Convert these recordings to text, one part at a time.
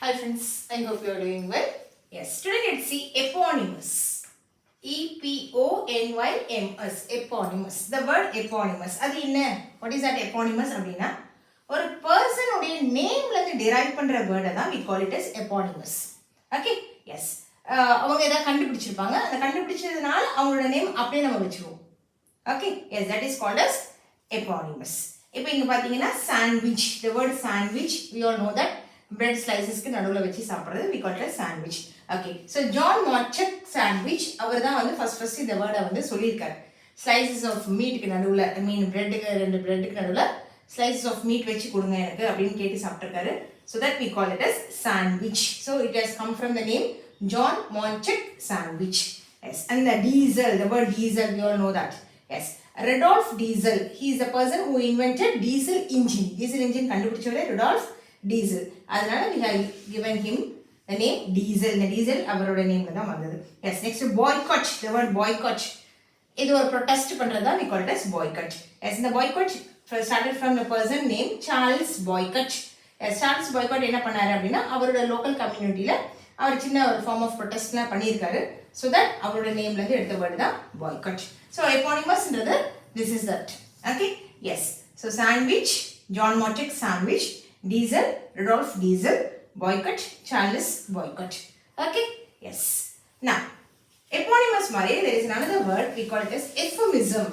Hi friends, I hope you are doing well. Yes, today let's see eponymous. E-P-O-N-Y-M-S. Eponymous. The word eponymous. அது என்ன? What is that eponymous அப்படின்னா ஒரு person உடைய நேம்ல இருந்து derive பண்ற வேர்டை தான் we call it as eponymous. Okay? Yes. அவங்க ஏதாவது கண்டுபிடிச்சிருப்பாங்க. அந்த கண்டுபிடிச்சதுனால அவங்களோட நேம் அப்படியே நம்ம வச்சிருவோம். Okay? Yes, that is called as eponymous. இப்போ இங்க பாத்தீங்கன்னா sandwich. The word sandwich, we all know that bread slices க்கு நடுவுல வச்சு சாப்பிடுறது we call it as sandwich. Okay, so John Morchuk sandwich அவர் தான் வந்து first இந்த வேர்டை வந்து சொல்லியிருக்காரு. Slices of meat க்கு நடுவுல I mean breadக்கு ரெண்டு breadக்கு நடுவுல slices of meat வச்சு கொடுங்க எனக்கு அப்படின்னு கேட்டு சாப்பிட்டிருக்காரு. So that we call it as sandwich. So it has come from the name John Morchuk sandwich. Yes, and the diesel, the word diesel, we all know that. Yes, Rudolf Diesel, he is the person who invented diesel engine. Diesel engine கண்டுபிடிச்சவரே Rudolf Diesel. அதனால we have given him the name Diesel. இந்த Diesel அவரோட நேம்ல தான் வந்தது. Yes, next boycott, the word boycott. இது ஒரு protest பண்றதா we call it as boycott. Yes, இந்த boycott started from the person named Charles Boycott. Yes, Charles Boycott என்ன பண்ணாரு அப்படின்னா அவரோட local communityல அவர் சின்ன ஒரு form of protestலாம் பண்ணியிருக்காரு. So that அவரோட நேம்ல இருந்து எடுத்த வேர்டு தான் boycott. So eponymous-ன்றது this is that. Okay? Yes. So sandwich, John Morchuk sandwich, Diesel, Rudolf Diesel, boycott, Charles Boycott. Okay? Yes. Now, eponymous மாதிரி there is another word we call it as euphemism.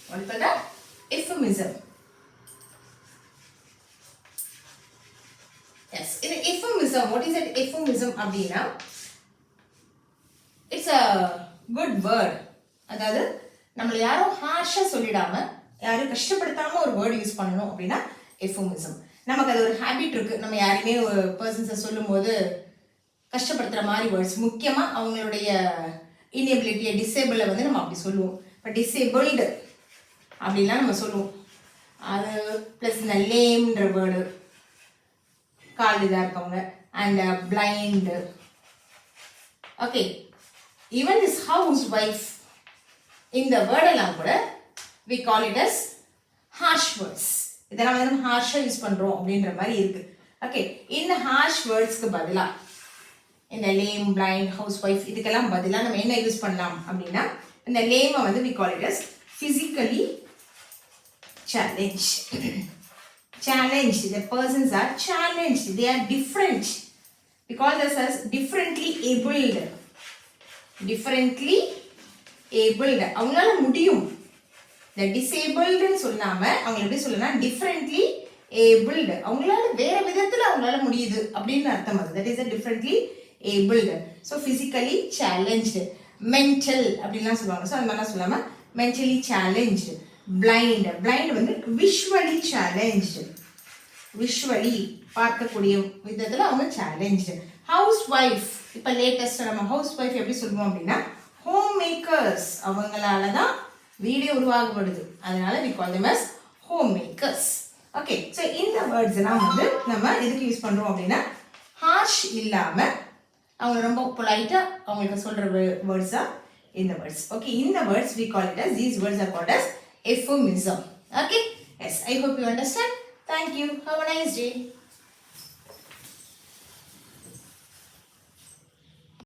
What is that? Euphemism. Yes. In euphemism, what is that euphemism அப்படின்னா it's a good word. அதாவது நம்மள யாரோ ஹார்ஷா சொல்லிடாம யாரும் கஷ்டப்படுத்தாம ஒரு word use பண்ணணும் அப்படின்னா எஃபோமிசம். நமக்கு அது ஒரு ஹேபிட் இருக்கு. நம்ம யாருமே ஒரு பர்சன்ஸை சொல்லும் போது கஷ்டப்படுத்துற மாதிரி வேர்ட்ஸ், முக்கியமா அவங்களுடைய இன்எபிலிட்டியை டிசேபிளை வந்து நம்ம அப்படி சொல்லுவோம். இப்போ டிசேபிள்டு அப்படின்லாம் நம்ம சொல்லுவோம். அது ப்ளஸ் இந்த லேம்ன்ற வேர்டு கால் இதாக இருக்கவங்க and blind. Okay, even this house wife இந்த வேர்டெல்லாம் கூட we call it as harsh words. இதெல்லாம் வந்து நம்ம ஹார்ஷா யூஸ் பண்றோம் அப்படின்ற மாதிரி இருக்கு. ஓகே, இந்த ஹார்ஷ் வேர்ட்ஸ்க்கு பதிலா இந்த லேம், பிளைண்ட், ஹவுஸ் ஒய்ஃப் இதுக்கெல்லாம் பதிலா நம்ம என்ன யூஸ் பண்ணலாம் அப்படின்னா இந்த லேமை வந்து we call it as physically challenged. Challenged, the persons are challenged, they are different. We call this as differently abled. Differently abled, அவங்களால முடியும். The disabled சொல்லாம அவங்க எப்படி சொல்லலாம், differently abled, அவங்களால வேற விதத்துல அவங்களால முடியுது அப்படின்னு அர்த்தம். அது that is a differently abled. So physically challenged, mental அப்படின்லாம் சொல்லுவாங்க. ஸோ அந்த மாதிரிலாம் சொல்லாம mentally challenged. blind, blind வந்து visually challenged, visually பார்க்கக்கூடிய விதத்துல அவங்க challenged. house wife, இப்போ லேட்டஸ்ட் நம்ம ஹவுஸ் ஒய்ஃப் எப்படி சொல்லுவோம் அப்படின்னா ஹோம் மேக்கர்ஸ், அவங்களால தான் வீடியோ உருவாக்கப்படுது, அதனால we call them as homemakers. Okay, so இந்த வேர்ட்ஸ் எல்லாம் வந்து நம்ம எதுக்கு யூஸ் பண்றோம் அப்படின்னா ஹார்ஷ் இல்லாம அவங்க ரொம்ப பொலைட்டா அவங்களுக்கு சொல்ற வேர்ட்ஸ் தான் இந்த வேர்ட்ஸ். ஓகே, இந்த words we call it as, these words are called as euphemism. Okay, yes, I hope you understand. Thank you. Have a nice day.